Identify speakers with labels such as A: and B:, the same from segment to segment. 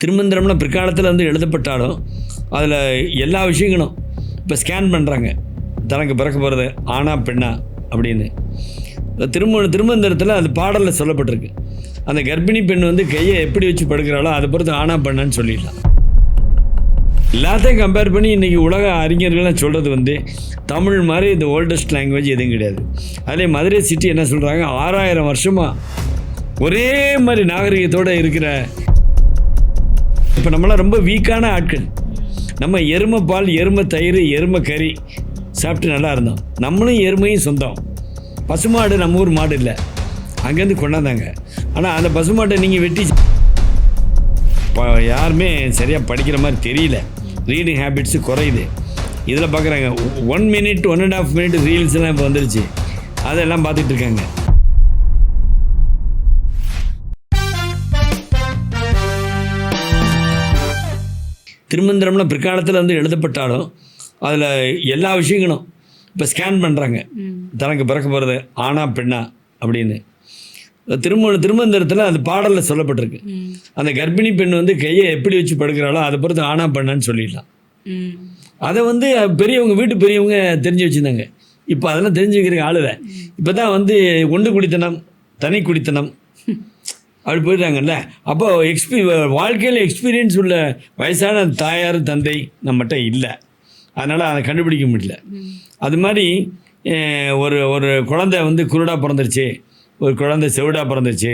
A: திருமந்திரம்னா பிற்காலத்தில் வந்து எழுதப்பட்டாலும் அதில் எல்லா விஷயங்களும் இப்போ ஸ்கேன் பண்ணுறாங்க, தனக்கு பிறக்க போகிறது ஆணா பெண்ணா அப்படின்னு. திருமந்திரத்தில் அது பாடலில் சொல்லப்பட்டிருக்கு. அந்த கர்ப்பிணி பெண் வந்து கையை எப்படி வச்சு படுக்கிறாளோ அதை பொறுத்து ஆணா பெண்ணான்னு சொல்லிடலாம். எல்லாத்தையும் கம்பேர் பண்ணி இன்றைக்கி உலக அறிஞர்கள்லாம் சொல்கிறது வந்து தமிழ் மாதிரி இந்த ஓல்டஸ்ட் லாங்குவேஜ் எதுவும் கிடையாது. அதிலே மதுரை சிட்டி என்ன சொல்கிறாங்க, 6000 வருஷமாக ஒரே மாதிரி நாகரிகத்தோடு இருக்கிற. இப்போ நம்மளாம் ரொம்ப வீக்கான ஆட்கள். நம்ம எருமை பால், எருமை தயிர், எருமை கறி சாப்பிட்டு நல்லா இருந்தோம். நம்மளும் எருமையும் சொந்தம். பசுமாடு நம்ம ஊர் மாடு இல்லை, அங்கேருந்து கொண்டாந்தாங்க. ஆனால் அந்த பசுமாட்டை நீங்கள் வெட்டி யாருமே சரியாக படிக்கிற மாதிரி தெரியல. ரீடிங் ஹேபிட்ஸு குறையுது. இதில் பார்க்குறாங்க 1 மினிட் 1.5 மினிட் ரீல்ஸ்லாம் இப்போ வந்துருச்சு, அதெல்லாம் பார்த்துட்டு இருக்காங்க. திருமந்திரம்னா பிற்காலத்தில் வந்து எழுதப்பட்டாலும் அதில் எல்லா விஷயங்களும் இப்போ ஸ்கேன் பண்ணுறாங்க, தனக்கு பிறக்க போகிறது ஆணா பெண்ணா அப்படின்னு. திருமந்திரத்தில் அது பாடலில் சொல்லப்பட்டிருக்கு. அந்த கர்ப்பிணி பெண் வந்து கையை எப்படி வச்சு படுக்கிறாளோ அதை பொறுத்து ஆணா பெண்ணான்னு சொல்லிடலாம். அதை வந்து பெரியவங்க, வீட்டு பெரியவங்க தெரிஞ்சு வச்சுருந்தாங்க. இப்போ அதெல்லாம் தெரிஞ்சு வைக்கிறதுக்கு ஆளுவை. இப்போ தான் வந்து ஒன்று குடித்தனம், தனி குடித்தனம் அப்படி போயிடுறாங்கல்ல. அப்போ வாழ்க்கையில் எக்ஸ்பீரியன்ஸ் உள்ள வயசான தாயார் தந்தை நம்மகிட்ட இல்லை, அதனால் அதை கண்டுபிடிக்க முடியல. அது மாதிரி ஒரு குழந்தை வந்து குருடாக பிறந்துருச்சு, ஒரு குழந்தை செவிடாக பிறந்துருச்சு,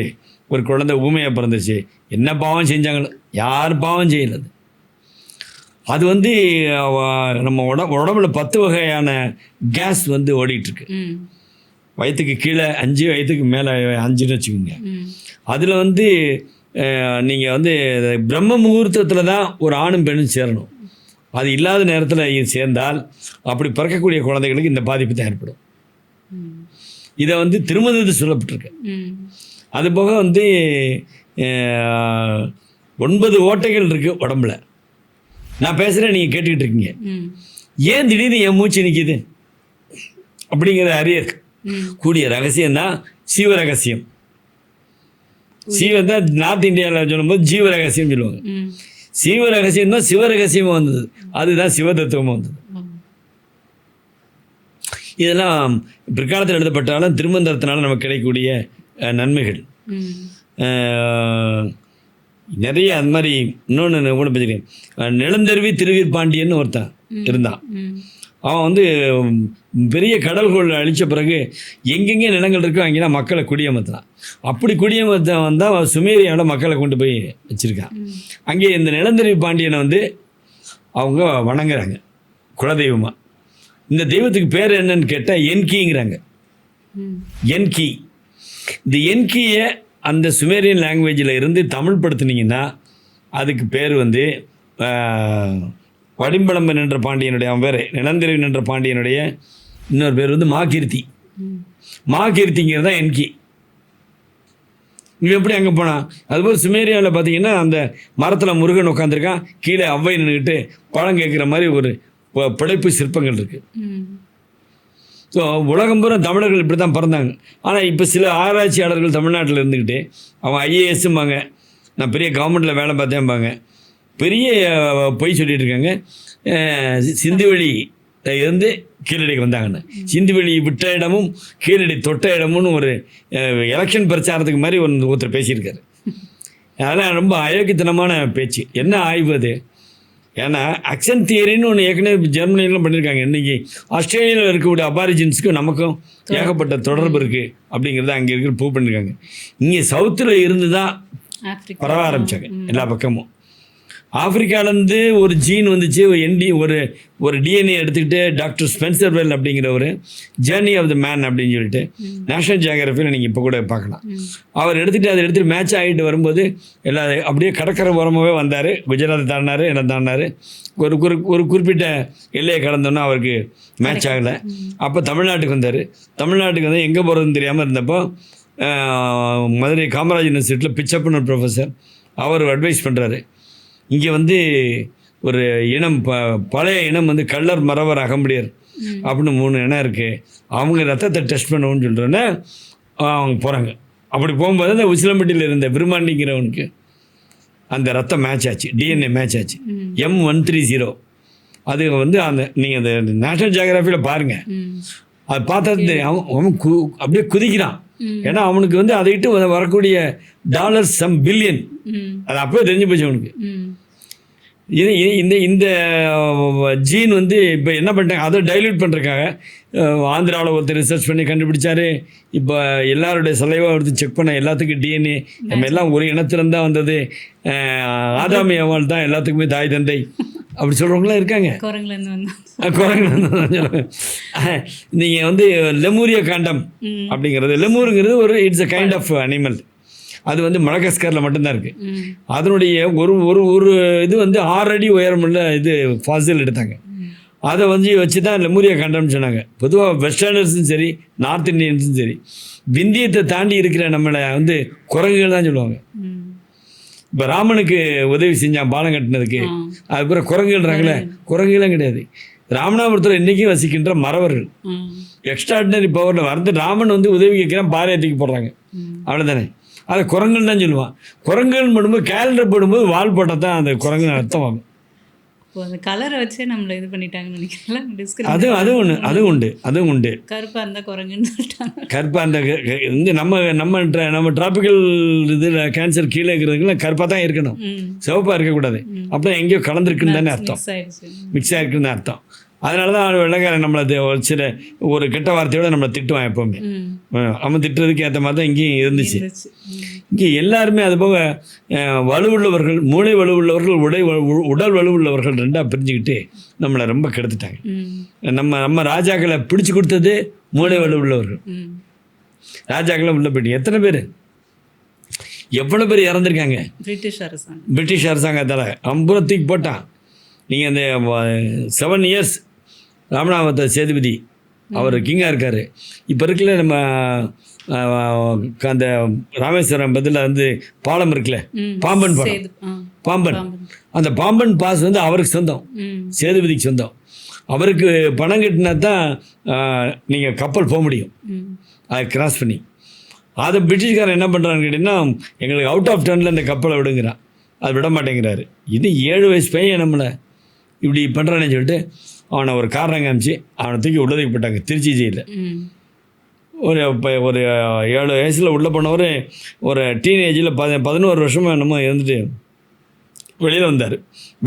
A: ஒரு குழந்தை ஊமையாக பிறந்துருச்சு. என்ன பாவம் செஞ்சாங்களோ, யார் பாவம் செய்யலது. அது வந்து நம்ம உடம்புல 10 வகையான கேஸ் வந்து ஓடிட்டுருக்கு. வயிற்றுக்கு கீழே 5, வயிற்றுக்கு மேலே 5ன்னு வச்சுக்கோங்க. அதில் வந்து நீங்கள் வந்து பிரம்ம முகூர்த்தத்தில் தான் ஒரு ஆணும் பெண்ணும் சேரணும். அது இல்லாத நேரத்தில் சேர்ந்தால் அப்படி பிறக்கக்கூடிய குழந்தைகளுக்கு இந்த பாதிப்பு தான் ஏற்படும். இதை வந்து திருமணத்தில் சொல்லப்பட்டிருக்கு. அதுபோக வந்து 9 ஓட்டைகள் இருக்குது உடம்புல. நான் பேசுகிறேன், நீங்கள் கேட்டுக்கிட்டு இருக்கீங்க. ஏன் திடீர்னு என் மூச்சு நிற்கிது அப்படிங்கிற அறிய கூடிய ரகசியம்தான் சிவ ரகசியம். சிவன் தான் நார்த் இந்தியாவில் சொல்லும்போது ஜீவ ரகசியம் சொல்லுவாங்க. சிவ ரகசியம் தான் சிவ ரகசியமாக வந்தது, அதுதான் சிவ தத்துவமாக வந்தது. இதெல்லாம் பிற்காலத்தில் எழுதப்பட்டாலும் திருமந்திரத்தினால நமக்கு கிடைக்கக்கூடிய நன்மைகள் நிறைய. அது மாதிரி இன்னொன்று கூட பேசுகிறேன். நிலந்தருவி திருவீர்பாண்டியன்னு ஒருத்தன் இருந்தான். அவன் வந்து பெரிய கடல்கோள் அழித்த பிறகு எங்கெங்கே நிலங்கள் இருக்கோ அங்கெல்லாம் மக்களை குடியமர்த்தினான். அப்படி குடியமர்த்த வந்தால் சுமேரியாவோட மக்களை கொண்டு போய் வச்சுருக்கான். அங்கே இந்த நிலந்தருவி பாண்டியனை வந்து அவங்க வணங்குறாங்க குலதெய்வமாக. இந்த தெய்வத்துக்கு பேர் என்னன்னு கேட்டால் என்கிங்கிறாங்க. என்கி. இந்த என்கியை அந்த சுமேரியன் லாங்குவேஜில் இருந்து தமிழ் படுத்துனீங்கன்னா அதுக்கு பேர் வந்து வடிம்பளம்பன் என்ற பாண்டியனுடைய, அவன் பேர் நிலந்தருவி என்ற பாண்டியனுடைய இன்னொரு பேர் வந்து மாகீர்த்தி. மாகீர்த்திங்கிறது தான் என்கி. இவன் எப்படி அங்கே போனான்? அதுபோல் சுமேரியாவில் பார்த்தீங்கன்னா அந்த மரத்தில் முருகன் உட்காந்துருக்கான், கீழே அவ்வை நின்றுக்கிட்டு பழம் கேட்குற மாதிரி ஒரு படைப்பு சிற்பங்கள் இருக்குது. ஸோ உலகம் பூரா தமிழர்கள் இப்படி தான் பிறந்தாங்க. ஆனால் இப்போ சில ஆராய்ச்சியாளர்கள் தமிழ்நாட்டில் இருந்துக்கிட்டு அவன் ஐஏஎஸ்ஸும்பாங்க, நான் பெரிய கவர்மெண்ட்டில் வேலை பார்த்தேன்பாங்க, பெரிய பொய் சொல்லிகிட்டு இருக்காங்க. சிந்துவெளி இருந்து கீழடிக்கு வந்தாங்கன்னு. சிந்துவெளி விட்ட இடமும் கீழடி தொட்ட இடமும்னு ஒரு எலெக்ஷன் பிரச்சாரத்துக்கு மாதிரி ஒருத்தர் பேசியிருக்காரு. அதெல்லாம் ரொம்ப அயோக்கியத்தனமான பேச்சு. என்ன ஆய்வு அது? ஏன்னா அக்சன்ட் தியரின்னு ஒன்று ஏற்கனவே ஜெர்மனிலாம் பண்ணியிருக்காங்க. இன்றைக்கி ஆஸ்திரேலியாவில் இருக்கக்கூடிய அபாரிஜின்ஸுக்கும் நமக்கும் ஏகப்பட்ட தொடர்பு இருக்குது அப்படிங்கிறத அங்கே இருக்கிற ப்ரூவ் பண்ணியிருக்காங்க. இங்கே சவுத்தில் இருந்து தான் பரவ ஆரம்பித்தாங்க எல்லா பக்கமும். ஆப்பிரிக்காவிலேருந்து ஒரு ஜீன் வந்துச்சு, ஒரு டிஎன்ஏ எடுத்துக்கிட்டு டாக்டர் ஸ்பென்சர் வெல் அப்படிங்கிற ஒரு ஜேர்னி ஆஃப் த மேன் அப்படின்னு சொல்லிட்டு நேஷனல் ஜியோகிராஃபியில் நீங்கள் இப்போ கூட பார்க்கலாம். அவர் எடுத்துகிட்டு அதை எடுத்துகிட்டு மேட்ச் ஆகிட்டு வரும்போது அப்படியே கடற்கரை ஓரமாகவே வந்தார். குஜராத்தை தாண்டினார், இடம் தாண்டினார். ஒரு குறிப்பிட்ட எல்லையை கடந்தோன்னா அவருக்கு மேட்ச் ஆகலை. அப்போ தமிழ்நாட்டுக்கு வந்தார். தமிழ்நாட்டுக்கு வந்து எங்கே போகிறதுன்னு தெரியாமல் இருந்தப்போ மதுரை காமராஜ் யூனிவர்சிட்டியில் பிச்சப்பன் ஒரு ப்ரொஃபஸர் அவர் அட்வைஸ் பண்ணுறாரு. இங்கே வந்து ஒரு இனம், பழைய இனம் வந்து கள்ளர், மறவர், அகம்படியர் அப்படின்னு 3 இனம் இருக்குது. அவங்க ரத்தத்தை டெஸ்ட் பண்ணுவோன்னு சொல்கிறோன்னே அவங்க போகிறாங்க. அப்படி போகும்போது அந்த உசிலம்பட்டியில் இருந்த விருமாண்டிங்கிறவனுக்கு அந்த ரத்தம் மேட்ச் ஆச்சு, டிஎன்ஏ மேட்ச் ஆச்சு. M130 அது வந்து அந்த நீங்கள் அந்த நேஷனல் ஜியோகிராஃபியில் பாருங்கள், அது பார்த்தா தெரியும். அவன் அப்படியே குதிக்கிறான். ஏன்னா அவனுக்கு வந்து அதை இட்டு வரக்கூடிய டாலர்ஸ் சம் பில்லியன், அது அப்போயே தெரிஞ்சு போச்சு அவனுக்கு. இது இந்த இந்த ஜீன் வந்து இப்போ என்ன பண்ணிட்டாங்க, அதை டைல்யூட் பண்ணுறதுக்காக ஆந்திராவில் ஒருத்தர் ரிசர்ச் பண்ணி கண்டுபிடிச்சாரு. இப்போ எல்லாருடைய சலைவா எடுத்து செக் பண்ண எல்லாத்துக்கும் டிஎன்ஏ நம்ம எல்லாம் ஒரு இனத்திலிருந்து தான் வந்தது, ஆதாமி அவள் தான் எல்லாத்துக்குமே தாய் தந்தை அப்படி சொல்கிறவங்களாம் இருக்காங்க. குரங்குலேருந்து நீங்கள் வந்து லெமூரிய காண்டம் அப்படிங்கிறது, லெமூருங்கிறது ஒரு it's a kind of animal. அது வந்து மடகாஸ்கரில் மட்டும்தான் இருக்குது. அதனுடைய ஒரு இது வந்து 6 அடி உயரமுள்ள இது ஃபாசில் எடுத்தாங்க. அதை வந்து வச்சு தான் லெமூரியா கண்டம்னு சொன்னாங்க. பொதுவாக வெஸ்டர்னர்ஸும் சரி, நார்த் இந்தியன்ஸும் சரி, விந்தியத்தை தாண்டி இருக்கிற நம்மளை வந்து குரங்குகள் தான் சொல்லுவாங்க. இப்போ ராமனுக்கு உதவி செஞ்சான் பாலம் கட்டினதுக்கு, அதுக்கப்புறம் குரங்குகள்றாங்களே, குரங்குகளும் கிடையாது. ராமநாதபுரத்தில் இன்றைக்கும் வசிக்கின்ற மறவர்கள், எக்ஸ்ட்ராடினரி பவரில் வந்து ராமன் வந்து உதவி கேட்குறான், பாறையை தூக்கி போடுறாங்க, அவ்வளோதானே. அதை குரங்குன்னு தான் சொல்லுவான். குரங்குன்னு போடும்போது கேலண்டர் போடும்போது வால் போட்டால் தான் அந்த குரங்குன்னு அர்த்தம் ஆகும்.
B: அந்த கலரை வச்சே நம்மளை இது பண்ணிட்டாங்கன்னு நினைக்கிறேன்.
A: அதுவும் உண்டு.
B: கருப்பாக இருந்தால் குரங்குன்னு சொல்லிட்டாங்க.
A: கருப்பாக இருந்தால் வந்து நம்ம டிராபிக்கல் இதில் கேன்சர் கீழே இருக்கிறதுக்குலாம் கருப்பாக தான் இருக்கணும், சிவப்பாக இருக்கக்கூடாது. அப்படின்னா எங்கேயோ கலந்துருக்குன்னு தானே அர்த்தம், மிக்ஸ் ஆகிருக்குன்னு தான் அர்த்தம். அதனால தான் வெள்ளைக்காரன் நம்மளை ஒரு கெட்ட வார்த்தையோட நம்மளை திட்டுவான் எப்போவுமே. அவன் திட்டுறதுக்கு ஏற்ற மாதிரி தான் இங்கேயும் இருந்துச்சு. இங்கே எல்லாருமே அது போக வலுவுள்ளவர்கள், மூளை வலுவுள்ளவர்கள், உடல் வலுவுள்ளவர்கள் ரெண்டாக பிரிஞ்சுக்கிட்டு நம்மளை ரொம்ப கெடுத்துட்டாங்க. நம்ம ராஜாக்களை பிடிச்சி கொடுத்தது மூளை வலுவுள்ளவர்கள். ராஜாக்களை உள்ள போயிட்டு எத்தனை பேர், எவ்வளோ பேர் இறந்துருக்காங்க. பிரிட்டிஷ் அரசாங்கத்தால் அம்புறத்துக்கு போட்டான். நீங்கள் அந்த 7 இயர்ஸ் ராமநாதபுரத்தை சேதுபதி அவர் கிங்காக இருக்கார். இப்போ இருக்குல்ல நம்ம அந்த ராமேஸ்வரம் பதில் வந்து பாலம் இருக்குல்ல, பாம்பன் பாம்பன், அந்த பாம்பன் பாஸ் வந்து அவருக்கு சொந்தம், சேதுபதிக்கு சொந்தம். அவருக்கு பணம் கட்டினா தான் நீங்கள் கப்பல் போக முடியும், அதை கிராஸ் பண்ணி. அதை பிரிட்டிஷ்காரன் என்ன பண்ணுறான்னு கேட்டிங்கன்னா, எங்களுக்கு அவுட் ஆஃப் டர்னில் இந்த கப்பலை விடுங்கிறான், அது விட மாட்டேங்கிறாரு. இது 7 வயசு பையன் நம்மளை இப்படி பண்ணுறானே சொல்லிட்டு அவனை ஒரு காரணம் காமிச்சு அவனை தூக்கி உள்ளதுக்கு போட்டாங்க திருச்சி ஜெயிலில். ஒரு 7 வயசில் உள்ளே போனவர் ஒரு டீனேஜில் 11 வருஷமாக என்னமோ இருந்துட்டு வெளியில் வந்தார்.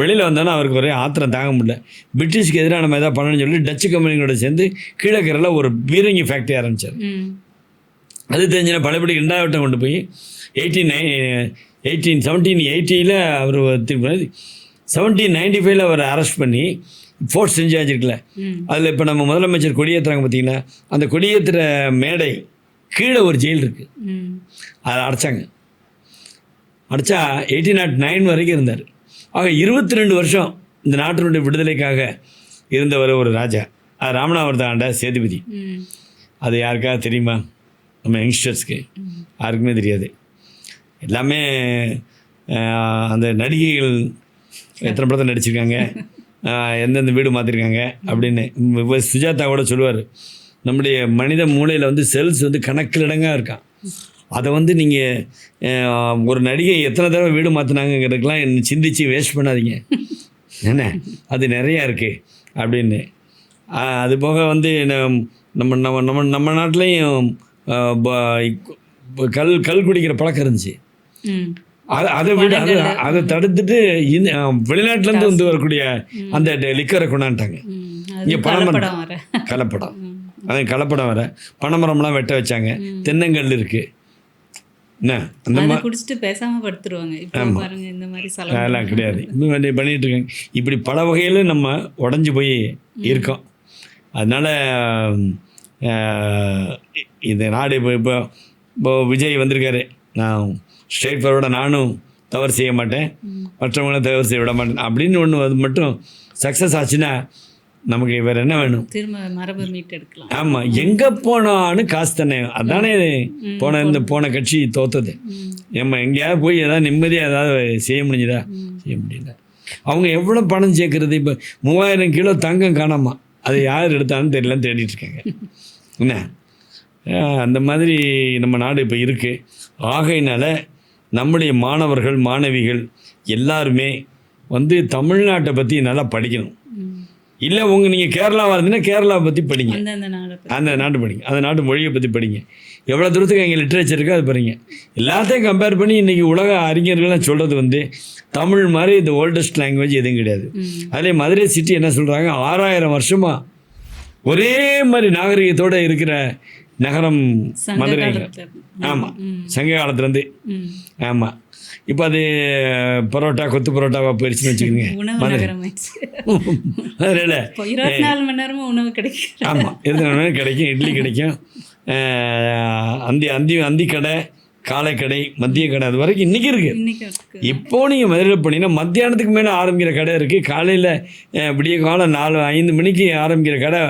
A: வெளியில் வந்தாலும் அவருக்கு ஒரே ஆத்திரம் தாங்க முடியல. பிரிட்டிஷ்க்கு எதிராக நம்ம எதாவது பண்ணணும்னு சொல்லி டச்சு கம்பெனிகளோட சேர்ந்து கீழக்கரையில் ஒரு பீரங்கி ஃபேக்ட்ரி ஆரம்பித்தார். அது தெரிஞ்சுன்னா பழையபடி 2வது வட்டம் கொண்டு போய் 1780 அவர் திருப்பி 1795 அவர் அரெஸ்ட் பண்ணி ஃபோர்ட் செஞ்சு வச்சுருக்கல. அதில் இப்போ நம்ம முதலமைச்சர் கொடியேற்றுறாங்க பார்த்தீங்களா, அந்த கொடியேற்றுற மேடை கீழே ஒரு ஜெயில் இருக்குது, அதை அடைச்சாங்க. அடைச்சா 1809 வரைக்கும் இருந்தார். ஆக 22 வருஷம் இந்த நாட்டினுடைய விடுதலைக்காக இருந்தவர் ஒரு ராஜா. அது ராமநாதபுரத்தை ஆண்ட சேதுபதி. அது யாருக்காவது தெரியுமா? நம்ம யங்ஸ்டர்ஸ்க்கு யாருக்குமே தெரியாது. எல்லாமே அந்த நடிகைகள் எத்தனை படத்தை நடிச்சிருக்காங்க, எந்தெந்த வீடு மாற்றிருக்காங்க அப்படின்னு. சுஜாதா கூட சொல்லுவார், நம்முடைய மனித மூளையில் வந்து செல்ஸ் வந்து கணக்கில் இடங்காக இருக்கான். அதை வந்து நீங்கள் ஒரு நடிகை எத்தனை தடவை வீடு மாற்றினாங்கிறதுக்கெலாம் சிந்திச்சு வேஸ்ட் பண்ணாதீங்க, என்ன அது நிறையா இருக்குது அப்படின்னு. அது போக வந்து நம்ம நம்ம நம்ம நம்ம நாட்டிலையும் கல் குடிக்கிற பழக்கம் இருந்துச்சு. அதை விட அதை தடுத்துட்டு வெளிநாட்டிலேருந்து வந்து வரக்கூடிய அந்த லிக்கரை கொண்டாண்டாங்க. இங்கே பனைமரம் கலப்படம், அது கலப்படம் வர பனைமரம்லாம் வெட்ட வச்சாங்க. தென்னங்கல் இருக்குது, என்ன அந்த மாதிரி
B: குடிச்சிட்டு பேசாமல் படுத்துருவாங்க.
A: அதெல்லாம் கிடையாது, இன்னும் பண்ணிகிட்டு இருக்காங்க. இப்படி பல வகையில் நம்ம உடஞ்சி போய் இருக்கோம். அதனால் இந்த நாடு இப்போ விஜய் வந்திருக்காரு, நான் ஸ்ட்ரெயிட் ஃபார்வர்டாக நானும் தவறு செய்ய மாட்டேன், மற்றவங்களும் தவறு செய்ய விட மாட்டேன் அப்படின்னு ஒன்று அது மட்டும் சக்ஸஸ் ஆச்சுன்னா நமக்கு வேறு என்ன வேணும்?
B: திரும்ப மரபு மீட்டு எடுக்கலாம்.
A: ஆமாம், எங்கே போனாலும் காசு தானே. அதானே போன கட்சி தோத்தது. நம்ம எங்கேயாவது போய் ஏதாவது நிம்மதியாக ஏதாவது செய்ய முடிஞ்சுதா? செய்ய முடியல. அவங்க எவ்வளோ பணம் சேர்க்கறது? இப்போ 3000 கிலோ தங்கம் காணாமா, அதை யார் எடுத்தாலும் தெரியலன்னு தேடிட்டு இருக்காங்க. என்ன அந்த மாதிரி நம்ம நாடு இப்போ இருக்குது. ஆகையினால நம்முடைய மாணவர்கள் மாணவிகள் எல்லாருமே வந்து தமிழ்நாட்டை பற்றி நல்லா படிக்கணும்.
B: ம்.
A: இல்லை நீங்கள் கேரளாவாக இருந்தீங்கன்னா கேரளாவை பற்றி படிங்க,
B: அந்தந்த நாடை பத்தி.
A: அந்த நாட்டு படிங்க, அந்த நாட்டு மொழியை பற்றி படிங்க. எவ்வளோ தூரத்துக்கு அங்கே லிட்ரேச்சர் இருக்கோ அது படிங்க. எல்லாத்தையும் கம்பேர் பண்ணி இன்றைக்கி உலக அறிஞர்கள்லாம் சொல்கிறது வந்து தமிழ் மாதிரி இந்த ஓல்டஸ்ட் லாங்குவேஜ் எதுவும் கிடையாது. அதிலே மதுரை சிட்டி என்ன சொல்கிறாங்க, 6000 வருஷமாக ஒரே மாதிரி நாகரிகத்தோடு இருக்கிற நகரம்
B: சங்க
A: மதுரை.
B: காலத்துல.
A: ஆமாம், சங்க காலத்துலேருந்து.
B: ம்.
A: ஆமாம், இப்போ அது பரோட்டா கொத்து பரோட்டாவாக போயிடுச்சுன்னு வச்சுக்கோங்க.
B: உணவு நகரமாயிடுச்சு.
A: அதில்
B: இப்போ 24 மணி நேரமும் உணவு கிடைக்கும்.
A: ஆமாம், 24 மணி கிடைக்கும், இட்லி கிடைக்கும், அந்தி கடை, காலை கடை, மதிய கடை, அது வரைக்கும் இன்றைக்கி இருக்குது.
B: இன்னைக்கு இருக்கு.
A: இப்போ நீங்கள் மதுரையில் போனீங்கன்னா மத்தியானத்துக்கு மேலே ஆரம்பிக்கிற கடை இருக்குது. காலையில் விடிய காலம் 4-5 மணிக்கு ஆரம்பிக்கிற கடை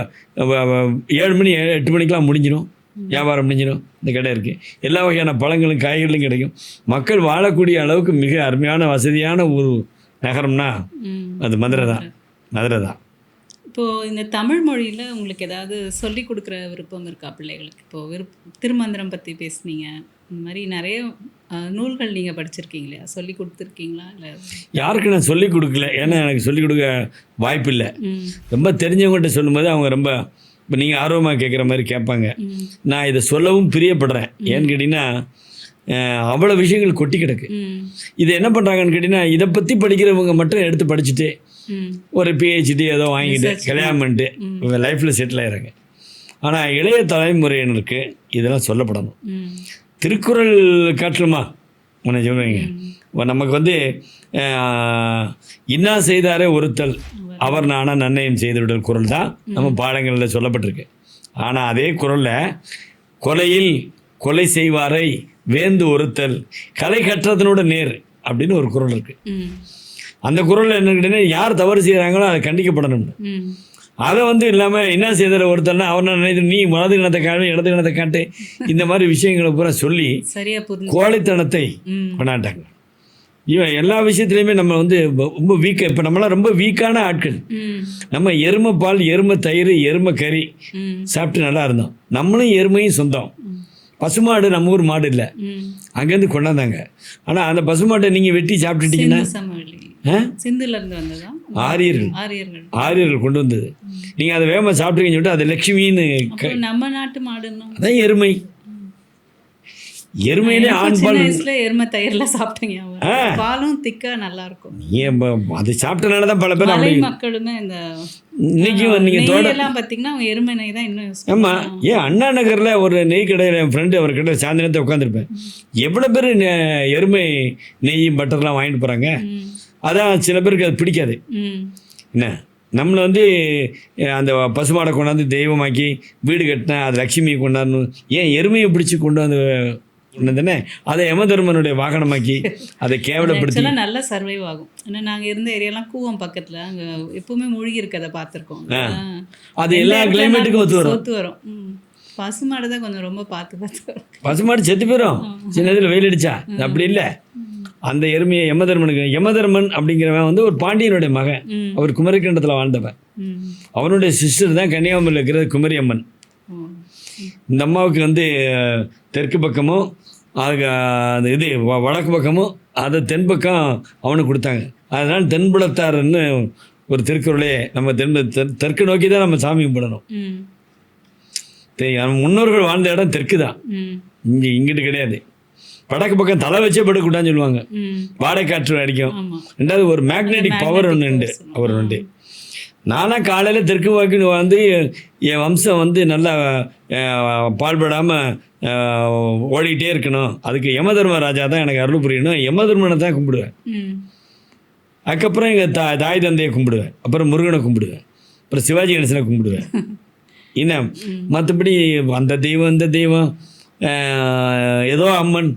A: 7 மணி 8 மணிக்கெலாம் முடிஞ்சிடும், வியாபாரம் முடிஞ்சிடும். இந்த கடை இருக்குது. எல்லா வகையான பழங்களும் காய்கறிகளும் கிடைக்கும். மக்கள் வாழக்கூடிய அளவுக்கு மிக அருமையான வசதியான ஒரு நகரம்னா அது மதுரை தான்.
B: இப்போது இந்த தமிழ் மொழியில் உங்களுக்கு ஏதாவது சொல்லி கொடுக்குற விருப்பம் இருக்கா பிள்ளைகளுக்கு? இப்போது திருமந்திரம் பற்றி பேசுனீங்க, இந்த மாதிரி நிறைய நூல்கள் நீங்கள் படிச்சிருக்கீங்க இல்லையா, சொல்லி கொடுத்துருக்கீங்களா? இல்லை
A: யாருக்கு நான் சொல்லிக் கொடுக்கல, ஏன்னா எனக்கு சொல்லிக் கொடுக்க வாய்ப்பு இல்லை. ரொம்ப தெரிஞ்சவங்ககிட்ட சொல்லும்போது அவங்க ரொம்ப இப்போ நீங்கள் ஆர்வமாக கேட்குற மாதிரி கேட்பாங்க. நான் இதை சொல்லவும் பிரியப்படுறேன். ஏன்னு கேட்டிங்கன்னா அவ்வளோ விஷயங்கள் கொட்டி கிடக்கு. இது என்ன பண்ணுறாங்கன்னு கேட்டிங்கன்னா இதை பற்றி படிக்கிறவங்க மட்டும் எடுத்து படிச்சுட்டு ஒரு பிஹெச்டி ஏதோ வாங்கிட்டு கல்யாணம் பண்ணிட்டு இவங்க லைஃப்பில் செட்டில் ஆகிறாங்க. ஆனால் இளைய தலைமுறையினருக்கு இதெல்லாம் சொல்லப்படணும். திருக்குறள் காட்டலுமா உன்னை சொல்லுவீங்க. நமக்கு வந்து இன்னா செய்தாரே ஒருத்தல் அவர் நானா நன்னயம் செய்துவிடல் குறள் தான் நம்ம பாடங்களில் சொல்லப்பட்டிருக்கு. ஆனால் அதே குறளில் கொலையில் கொலை செய்வாரை வேந்து ஒருத்தல் கலை கற்றதனோட நேர் அப்படின்னு ஒரு குறள் இருக்குது. அந்த குறளில் என்ன கேட்டீங்கன்னா யார் தவறு செய்கிறாங்களோ அதை கண்டிக்கப்படணும்னு. அதை வந்து இல்லாமல் என்ன செய்தார ஒருத்தர்னா அவர் நினைத்து நீ வலது கிணத்தை காட்டு இடது கிணத்தை காட்டு இந்த மாதிரி விஷயங்களை பூரா சொல்லி கோழைத்தனத்தை கொண்டாட்டாங்க. இவன் எல்லா விஷயத்துலையுமே நம்ம வந்து ரொம்ப வீக்காக, இப்போ நம்மளாம் ரொம்ப வீக்கான ஆட்கள். நம்ம எருமை பால், எருமை தயிர், எருமை கறி சாப்பிட்டு நல்லா இருந்தோம். நம்மளும் எருமையும் சொந்தம். பசுமாடு நம்ம ஊர் மாடு இல்லை, அங்கேருந்து கொண்டாந்தாங்க. ஆனால் அந்த பசுமாட்டை நீங்கள் வெட்டி சாப்பிட்டுட்டீங்கன்னா ஆரியர்கள் கொண்டு வந்தது. நீங்கள் அதை வேகமாக சாப்பிட்டுருக்கீங்கன்னு சொல்லிட்டு அது லட்சுமின்னு
B: நம்ம நாட்டு மாடுன்னா
A: அதான் எருமை. எருமையிலே ஆண் பால்
B: எருமை தயிர்ல சாப்பிட்டீங்க, பாலும் திக்கா நல்லா இருக்கும்.
A: அது சாப்பிட்டனால தான் பல பேர்
B: மலை மக்களுமே இந்த
A: இன்னைக்கு நீங்கள்
B: எல்லாம் பார்த்தீங்கன்னா அவங்க எருமை நெய் தான் இன்னும்.
A: ஆமாம், ஏன் அண்ணா நகரில் ஒரு நெய் கடையில் என் ஃப்ரெண்டு அவர்கிட்ட சாயந்தரத்தை உட்காந்துருப்பேன். எவ்வளோ பேர் எருமை நெய் பட்டர்லாம் வாங்கிட்டு போகிறாங்க. அதான் சில பேருக்கு அது பிடிக்காது. என்ன நம்மளை வந்து அந்த பசுமாடை கொண்டாந்து தெய்வமாக்கி வீடு கட்டினா அது லட்சுமியை கொண்டாடணும். ஏன் எருமையை பிடிச்சி கொண்டு வந்து தானே அதை யமதர்மனுடைய வாகனமாக்கி அதை கேவலப்படுத்தி
B: நல்லா சர்வைவ் ஆகும். ஏன்னா நாங்கள் இருந்த ஏரியாலாம் கூவம் பக்கத்தில் அங்கே எப்பவுமே மூழ்கி இருக்கதை பார்த்துருக்கோம்.
A: அது எல்லா கிளைமேட்டுக்கும்
B: ஒத்து வரும். பசுமாடு தான் கொஞ்சம் ரொம்ப பார்த்து
A: பசுமாடு செத்து போயிடும் சின்ன இதில் வெயில் அடிச்சா. அப்படி இல்லை, அந்த எருமையை யமதர்மன் அப்படிங்கிறவன் வந்து ஒரு பாண்டியனுடைய மகன். அவர் குமரிக்கண்டத்தில் வாழ்ந்தவன். அவனுடைய சிஸ்டர் தான் கன்னியாகுமரியில் இருக்கிற குமரி அம்மன். இந்த அம்மாவுக்கு வந்து தெற்கு பக்கமும் அது இது வடக்கு பக்கமும் அதை தென்பக்கம் அவனுக்கு கொடுத்தாங்க. அதனால் தென்புலத்தாருன்னு ஒரு திருக்குறளே நம்ம தெற்கு நோக்கி தான் நம்ம சாமி கும்பிடணும். முன்னோர்கள் வாழ்ந்த இடம் தெற்கு தான், இங்கிட்டு கிடையாது. வடக்கு பக்கம் தலை வச்சே படுக்கூடாதுன்னு சொல்லுவாங்க. வாடகை காற்று அடிக்கும். ரெண்டாவது ஒரு மேக்னெட்டிக் பவர் ஒன்று உண்டு அவர் உண்டு. நானாக காலையில் தெற்கு வாக்கு வந்து என் வம்சம் வந்து நல்லா பால்படாமல் ஓடிக்கிட்டே இருக்கணும். அதுக்கு யமதர்ம ராஜா தான் எனக்கு அருள் புரியணும். யமதர்மனை தான் கும்பிடுவேன். அதுக்கப்புறம் எங்கள் தாய் தந்தையை கும்பிடுவேன். அப்புறம் முருகனை கும்பிடுவேன். அப்புறம் சிவாஜி கணேசனை கும்பிடுவேன். என்ன மற்றபடி அந்த தெய்வம் இந்த தெய்வம் ஏதோ அம்மன்,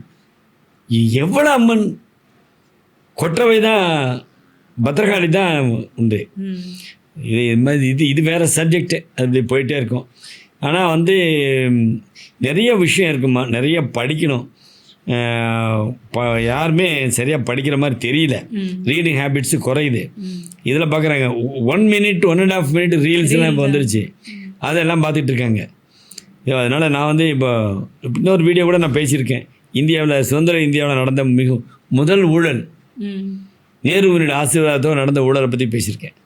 A: எவ்வளோ அம்மன், கொற்றவை தான், பத்திரகாளி தான் உண்டு. இது வேறு சப்ஜெக்டு, அப்படி போயிட்டே இருக்கும். ஆனால் வந்து நிறைய விஷயம் இருக்குமா, நிறைய படிக்கணும். யாருமே சரியாக படிக்கிற மாதிரி தெரியல. ரீடிங் ஹேபிட்ஸு குறையுது. இதில் பார்க்குறாங்க 1 minute 1.5 minute ரீல்ஸ்லாம் இப்போ வந்துருச்சு. அதெல்லாம் பார்த்துட்டு இருக்காங்க. அதனால் நான் வந்து இப்போ இன்னொரு வீடியோ கூட நான் பேசியிருக்கேன். இந்தியாவில் சுதந்திர இந்தியாவில் நடந்த முதல் ஊழல் நேருவினுடைய ஆசீர்வாதத்தோடு நடந்த ஊழலை பற்றி பேசியிருக்கேன்.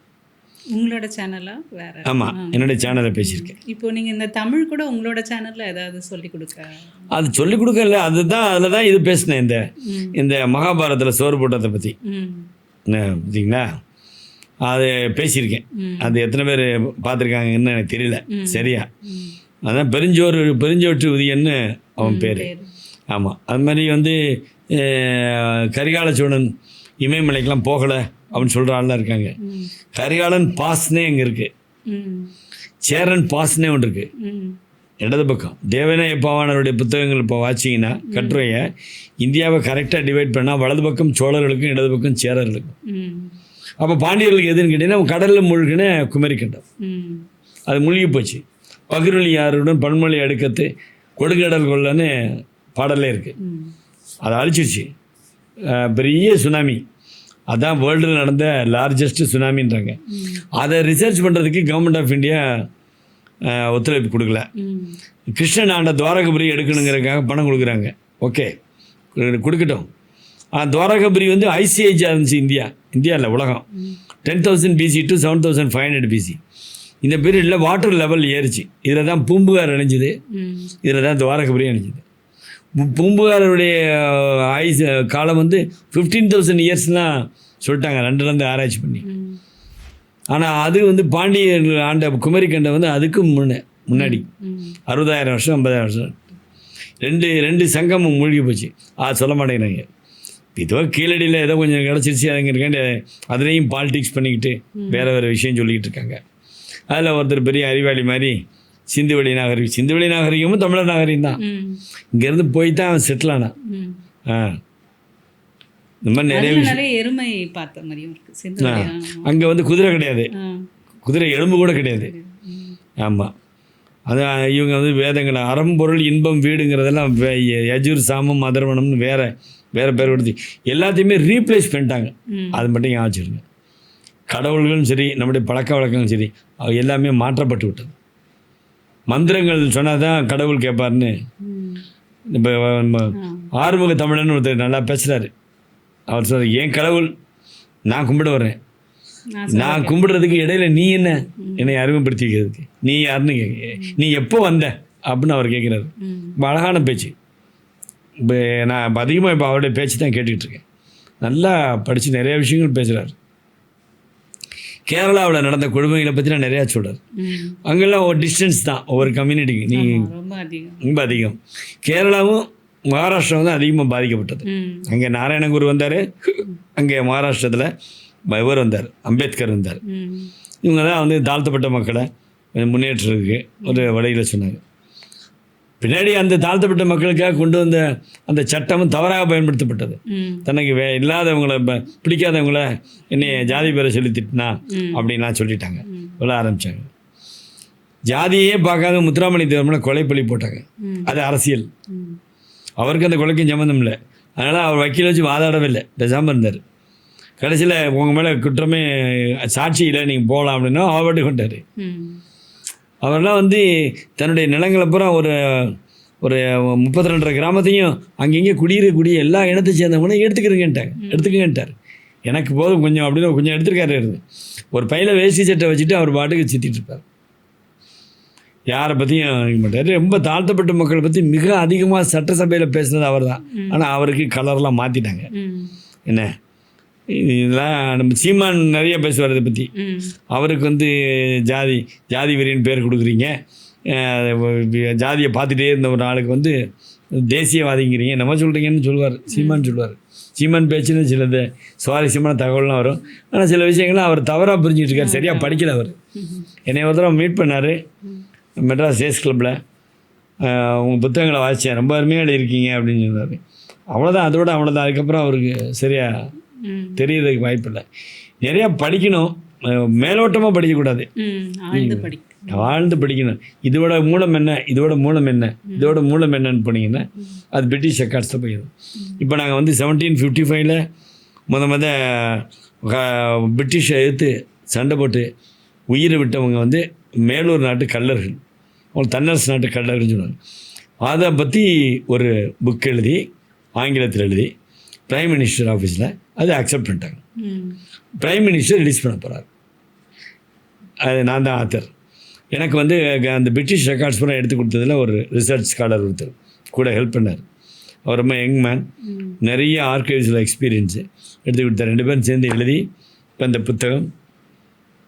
B: உங்களோட சேனலா வேற?
A: ஆமாம், என்னுடைய சேனலில் பேசியிருக்கேன்.
B: இப்போ நீங்கள் இந்த தமிழ் கூட உங்களோட சேனலில் ஏதாவது சொல்லி கொடுக்க?
A: அது சொல்லிக் கொடுக்கல, அதுதான் அதில் தான் இது பேசினேன். இந்த மகாபாரதத்தில் சோறு போட்டதை பற்றி பார்த்தீங்களா, அது பேசியிருக்கேன். அது எத்தனை பேர் பார்த்துருக்காங்கன்னு எனக்கு தெரியல சரியா. அதான் பெருஞ்சோற்று உதயன்னு அவன் பேர். ஆமாம், அது மாதிரி கரிகால சோழன் இமயமலைக்கெலாம் போகலை அப்படின்னு சொல்கிற ஆள்லாம் இருக்காங்க. கரிகாலன் பாஸ்னே இங்கே இருக்குது, சேரன் பாஸ்னே ஒன்று இருக்குது இடது பக்கம். தேவநாய பாவாணருடைய புத்தகங்கள் இப்போ வாச்சிங்கன்னா கட்டுரையை இந்தியாவை கரெக்டாக டிவைட் பண்ணால் வலது பக்கம் சோழர்களுக்கும் இடது பக்கம் சேரர்களுக்கும். அப்போ பாண்டியர்களுக்கு எதுன்னு கேட்டிங்கன்னா கடலில் மூழ்கின குமரிக்கண்டம், அது மூழ்கி போச்சு. பகிரொலி யாருடன் பன்மொழி அடுக்கத்து கொடுங்கடல் கொள்ளன்னு பாடலே இருக்குது, அதை அழிச்சிருச்சு. பெரிய சுனாமி, அதான் வேர்ல்டில் நடந்த லார்ஜஸ்ட் சுனாமின்றாங்க. அதை ரிசர்ச் பண்ணுறதுக்கு கவர்மெண்ட் ஆஃப் இந்தியா ஒத்துழைப்பு கொடுக்கல. கிருஷ்ணன் ஆண்ட துவாரகபுரி எடுக்கணுங்கிறதுக்காக பணம் கொடுக்குறாங்க. ஓகே, கொடுக்கட்டும். துவாரகபுரி ஐசிஐஜாக இருந்துச்சு இந்தியாவில் உலகம். 10,000 BC to 7,500 BC. இந்த பீரியடில் வாட்டர் லெவல் ஏறிச்சு. இதில் தான் பூம்புகார் அணைஞ்சிது, இதில் தான் துவாரகபுரி அணைஞ்சிது. பூம்புகாருடைய காலம் 15,000 இயர்ஸ்லாம் சொல்லிட்டாங்க லண்டன்லேருந்து ஆராய்ச்சி பண்ணி. ஆனால் அது பாண்டியர் ஆண்ட குமரிக்கண்டை அதுக்கு முன்னாடி 60,000 வருஷம் 50,000 வருஷம் ரெண்டு சங்கமும் மூழ்கி போச்சு. சொல்ல மாட்டேங்கிறாங்க. இதோ கீழடியில் ஏதோ கொஞ்சம் கிடச்சிருச்சு அதுங்கிறக்காண்டி அதுலேயும் பாலிடிக்ஸ் பண்ணிக்கிட்டு வேறு விஷயம் சொல்லிக்கிட்டு இருக்காங்க. அதில் ஒருத்தர் பெரிய அறிவாளி மாதிரி சிந்துவெளி நாகரிகமும் தமிழர் நாகரிகம் தான். இங்கேருந்து போய் தான் அவன் செட்டில் ஆனான். இந்த மாதிரி நிறைய
B: எருமை பார்த்த மாதிரியும் இருக்குது.
A: அங்கே குதிரை கிடையாது, குதிரை எலும்பு கூட கிடையாது. ஆமாம், அதான் இவங்க வேதங்களை அறம்பொருள் இன்பம் வீடுங்கிறதெல்லாம் யஜுர் சாமம் அதர்வனம்னு வேறு பேர் கொடுத்து எல்லாத்தையுமே ரீப்ளேஸ் பண்ணிட்டாங்க. அது மட்டும் ஞாபகம். கடவுள்களும் சரி நம்முடைய பழக்க வழக்கங்களும் சரி எல்லாமே மாற்றப்பட்டு விட்டது. மந்திரங்கள் சொன்னால் தான் கடவுள் கேட்பார்னு இப்போ ஆறுமுக தமிழன் ஒருத்தர் நல்லா பேசுகிறாரு. அவர் சொல்கிறார், என் கடவுள் நான் கும்பிட வர்றேன், நான் கும்பிடுறதுக்கு இடையில நீ என்னை அறிமுகப்படுத்தி வைக்கிறதுக்கு நீ யாருன்னு நீ எப்போ வந்த அப்படின்னு அவர் கேட்குறாரு. இப்போ அழகான பேச்சு. இப்போ நான் அதிகமாக இப்போ அவருடைய பேச்சு தான் கேட்டுக்கிட்டுருக்கேன். நல்லா படித்து நிறைய விஷயங்கள் பேசுகிறார். கேரளாவில் நடந்த கொடுமைகளை பற்றி நான் நிறையா சொல்கிறார். அங்கெல்லாம் ஒரு டிஸ்டன்ஸ் தான் ஒவ்வொரு கம்யூனிட்டிக்கு. நீ ரொம்ப அதிகம். கேரளாவும் மகாராஷ்டிராவும் தான் அதிகமாக பாதிக்கப்பட்டது. அங்கே நாராயணகுரு வந்தார், அங்கே மகாராஷ்டிரத்தில் இவர் வந்தார், அம்பேத்கர் வந்தார். இவங்க தான் தாழ்த்தப்பட்ட மக்களை முன்னேற்றத்துக்கு ஒரு வழியில் சொன்னாங்க. பின்னாடி அந்த தாழ்த்தப்பட்ட மக்களுக்காக கொண்டு வந்த அந்த சட்டமும் தவறாக பயன்படுத்தப்பட்டது. தனக்கு இல்லாதவங்களை பிடிக்காதவங்கள என்னை ஜாதி பேரை சொல்லி திட்டினா அப்படின்லாம் சொல்லிட்டாங்க, சொல்ல ஆரம்பித்தாங்க. ஜாதியே பார்க்காத முத்துராமலிங்க தேவர் கொலைப்பள்ளி போட்டாங்க. அது அரசியல். அவருக்கு அந்த கொலைக்கும் சம்மந்தம் இல்லை. அதனால் அவர் வக்கீல் வச்சு வாதாடவே இல்லை, பேசாமல் இருந்தார். கடைசியில் உங்கள் மேலே குற்றமே சாட்சி இல்லை, நீங்கள் போகலாம் அப்படின்னா அவர் கொண்டார். அவரெல்லாம் தன்னுடைய நிலங்களை பூரா ஒரு 32 கிராமத்தையும் அங்கங்கே குடியிருக்கக்கூடிய எல்லா இடத்தை சேர்ந்தவங்களும் எடுத்துக்கங்கன்ட்டார். எனக்கு போதும் கொஞ்சம் அப்படின்னு கொஞ்சம் எடுத்துருக்காரு. ஒரு பையில வேஷ்டி சட்டை வச்சுட்டு அவர் பாட்டுக்கு சுற்றிட்டு இருப்பார். யாரை பற்றியும் நினைக்க மாட்டார். ரொம்ப தாழ்த்தப்பட்ட மக்களை பற்றி மிக அதிகமாக சட்டசபையில் பேசுனது அவர் தான். ஆனால் அவருக்கு கலர்லாம் மாற்றிட்டாங்க. என்ன இதெல்லாம் நம்ம சீமான் நிறைய பேசுவார் இதை பற்றி. அவருக்கு ஜாதி வெறின்னு பேர் கொடுக்குறீங்க, ஜாதியை பார்த்துட்டே இருந்த ஒரு ஆளுக்கு தேசியவாதிங்கிறீங்க, நம்ம சொல்கிறீங்கன்னு சொல்லுவார். சீமான் சொல்லுவார். சீமான் பேச்சுன்னு சில சுவாரஸ்யமான தகவல்லாம் வரும். ஆனால் சில விஷயங்கள்லாம் அவர் தவறாக புரிஞ்சுட்டு இருக்கார், சரியாக படிக்கல. அவர் என்னை ஒரு தடவை மீட் பண்ணார் மெட்ராஸ் சேஸ் கிளப்பில். உங்கள் புத்தகங்களை வாசித்தேன், ரொம்ப அருமையாக எழுதியிருக்கீங்க அப்படின்னு சொன்னார். அவ்வளோதான், அவ்வளோதான். அதுக்கப்புறம் அவருக்கு சரியாக தெரியறதுக்கு வாய்ப்பு இல்லை. நிறையா படிக்கணும், மேலோட்டமாக படிக்கக்கூடாது, ஆழ்ந்து படிக்கணும். இதோட மூலம் என்ன, இதோட மூலம் என்னன்னு போனீங்கன்னா அது பிரிட்டிஷ் ரெக்கார்ட்ஸில் போயிடும். இப்போ நாங்கள் 1755 பிரிட்டிஷை எதிர்த்து சண்டை போட்டு உயிரை விட்டவங்க மேலூர் நாட்டு கள்ளர்கள், அவங்க தன்னரசு நாட்டு கள்ளர்கள்னு சொல்லுவாங்க. அதை பற்றி ஒரு புக் எழுதி ஆங்கிலத்தில் எழுதி பிரைம் மினிஸ்டர் ஆஃபீஸில் அது அக்செப்ட் பண்ணிட்டாங்க.
B: ம்.
A: பிரைம் மினிஸ்டர் ரிலீஸ் பண்ண போகிறார். அது நான் தான் ஆத்தர். எனக்கு வந்து அந்த பிரிட்டிஷ் ரெக்கார்ட்ஸ் பூரா எடுத்து கொடுத்ததில் ஒரு ரிசர்ச் ஸ்காலர் ஒருத்தர் கூட ஹெல்ப் பண்ணார். அவர் ரொம்ப யங் மேன், நிறைய ஆர்கைவ்ஸில் எக்ஸ்பீரியன்ஸு எடுத்து கொடுத்தார். 2 பேரும் சேர்ந்து எழுதி இப்போ இந்த புத்தகம்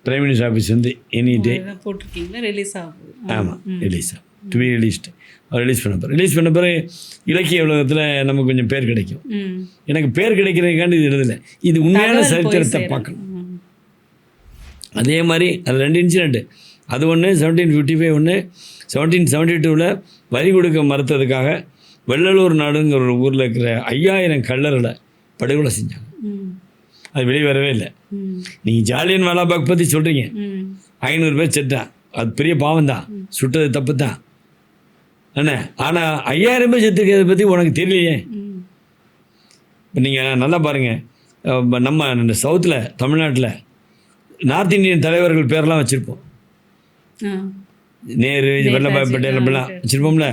A: பிரைம் மினிஸ்டர் ஆஃபீஸ் வந்து எனி டே
B: அதான் போட்டிருக்கீங்களா? ரிலீஸ் ஆகுது.
A: ஆமாம் ரிலீஸ் ஆகும். To be released. அவர் ரிலீஸ் பண்ண பிறகு இலக்கிய உலகத்தில் நமக்கு கொஞ்சம் பேர் கிடைக்கும்.
B: ம்.
A: எனக்கு பேர் கிடைக்கிறதுக்காண்டி இது எழுதலை, இது உண்மையான
B: தகவல் போய்
A: சரித்திரத்தை
B: சேரும்.
A: பார்க்கணும். அதே மாதிரி அது 2 இன்சிடெண்ட்டு. அது ஒன்று 1755 ஒன்று 1772 வரி கொடுக்க மறுத்ததுக்காக வெள்ளலூர் நாடுங்கிற ஒரு ஊரில் இருக்கிற 5000 கள்ளர்களை படுகொலை செஞ்சாங்க.
B: ம்.
A: அது வெளிவரவே இல்லை.
B: ம்.
A: நீங்கள் ஜாலியன் வாலாபாக் பற்றி சொல்கிறீங்க,
B: ம்.
A: 500 பேர் செத்தான், அது பெரிய பாவம் தான், சுட்டது தப்பு தான் என்ன. ஆனால் 5000 பேர் செத்துக்கிறத பற்றி உனக்கு தெரியலையே.
B: ம்.
A: இப்போ நீங்கள் நல்லா பாருங்கள், நம்ம சவுத்தில் தமிழ்நாட்டில் நார்த் இந்தியன் தலைவர்கள் பேரெல்லாம் வச்சுருப்போம்.
B: ஆ.
A: நேரு, வல்லபாய் பட்டேல் அப்படிலாம் வச்சுருப்போம்ல.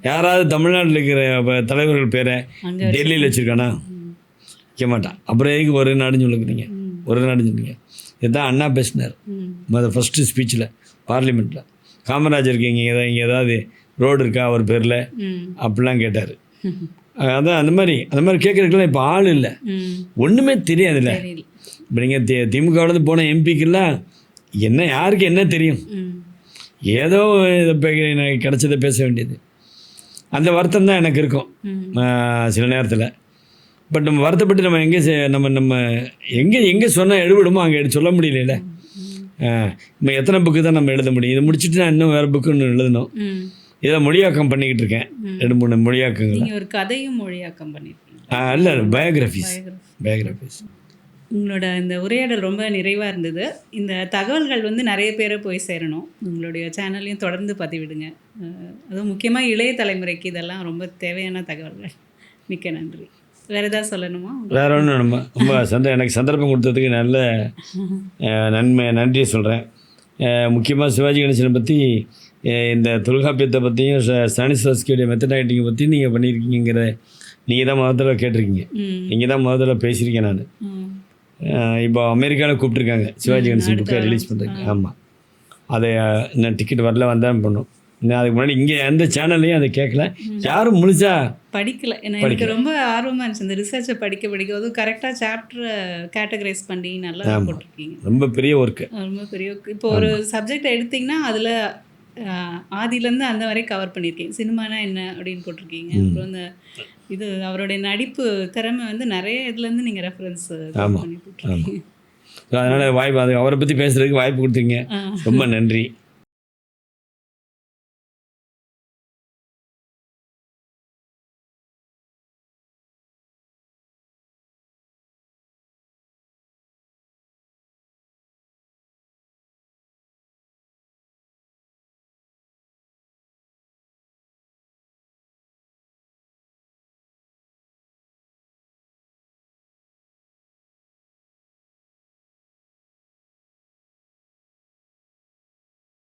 A: யாராவது தமிழ்நாட்டில் இருக்கிற தலைவர்கள் பேரை
B: அங்க
A: டெல்லியில் வச்சுருக்கானா? வைக்க மாட்டான். அப்புறம் எதுக்கு ஒரு நாடுன்னு சொல்லுறீங்க? ஒரு நாடுன்னு சொல்லுங்க. இதுதான் அண்ணா பேசினார்
B: ம்.
A: ஃபஸ்ட்டு ஸ்பீச்சில் பார்லிமெண்ட்டில். காமராஜருக்கு இங்கே ஏதாவது ரோடு இருக்கா அவர் பேரில்
B: ம்.
A: அப்படிலாம் கேட்டார். அதான் அந்த மாதிரி கேட்குறதுக்கெல்லாம் இப்போ ஆள் இல்லை,
B: ம்.
A: ஒன்றுமே தெரியாதுல்ல.
B: தெரியல.
A: இப்போ நீங்கள் திமுகவிலேருந்து போன எம்பிக்கெல்லாம் என்ன, யாருக்கு என்ன தெரியும்?
B: ம்.
A: ஏதோ எனக்கு கிடச்சதை பேச வேண்டியது. அந்த வருத்தம் தான் எனக்கு இருக்கும் சில நேரத்தில். பட் நம்ம வருத்தப்பட்டு நம்ம எங்கே சொன்னால் எடுபடுமோ அங்கே சொல்ல முடியல. நம்ம எத்தனை புக்கு தான் நம்ம எழுத முடியும்? இதை முடிச்சுட்டு நான் இன்னும் வேறு புக்கு ஒன்று எழுதணும்.
B: ம்.
A: இதில் மொழியாக்கம் பண்ணிக்கிட்டு இருக்கேன். 2-3 மொழியாக்கங்கள்.
B: நீங்க ஒரு கதையும் மொழியாக்கம் பண்ணிருக்கீங்க.
A: இல்லை, பயோகிராஃபிஸ்.
B: உங்களோட இந்த உரையாடல் ரொம்ப நிறைவாக இருந்தது. இந்த தகவல்கள் வந்து நிறைய பேரை போய் சேரணும். உங்களுடைய சேனல்லையும் தொடர்ந்து பதிவிடுங்க. அதுவும் முக்கியமாக இளைய தலைமுறைக்கு இதெல்லாம் ரொம்ப தேவையான தகவல்கள். மிக்க நன்றி. வேறு ஏதாவது சொல்லணுமா?
A: வேறு ஒன்றும் நம்ம ரொம்ப எனக்கு சந்தர்ப்பம் கொடுத்ததுக்கு நல்ல நன்றியை சொல்கிறேன். முக்கியமாக சிவாஜி கணேசனை பற்றி, இந்த தொல்காப்பியத்தை பற்றியும் ஸ்டானிஸ்லாஸ்கியோடைய மெத்தட் ரைட்டிங்கை பற்றி நீங்கள் பண்ணியிருக்கீங்கிற நீங்கள் தான் முதல்ல கேட்டிருக்கீங்க, நீங்கள் தான் முதல்ல பேசியிருக்கேன். நான் இப்போ அமெரிக்காவில் கூப்பிட்ருக்காங்க சிவாஜி கணேசன் புக்கை ரிலீஸ் பண்ணுறதுக்கு. ஆமாம், அதை நான் டிக்கெட் வரல வந்தால் பண்ணும். நான் அதுக்கு முன்னாடி இங்கே எந்த சேனல்லையும் அதை கேட்கல, யாரும் முழுசா
B: படிக்கல. எனக்கு ரொம்ப ஆர்வமாக இருந்துச்சு இந்த ரிசர்ச்சை படிக்க அதுவும் கரெக்டாக சாப்டரை கேட்டகரைஸ் பண்ணி நல்லா போட்டிருக்கீங்க.
A: ரொம்ப பெரிய ஒர்க்கு,
B: ரொம்ப பெரிய ஒர்க்கு. இப்போ ஒரு சப்ஜெக்ட் எடுத்திங்கன்னா அதில் ஆதியிலேருந்து அந்த வரை கவர் பண்ணியிருக்கீங்க. சினிமானா என்ன அப்படின்னு போட்டிருக்கீங்க. அப்புறம் இந்த இது அவருடைய நடிப்பு திறமை வந்து நிறைய இதுலேருந்து நீங்கள் ரெஃபரன்ஸ் பண்ணி போட்டிருக்கீங்க.
A: அதனால் அவரை பற்றி பேசுகிறதுக்கு வாய்ப்பு கொடுத்தீங்க. ரொம்ப நன்றி.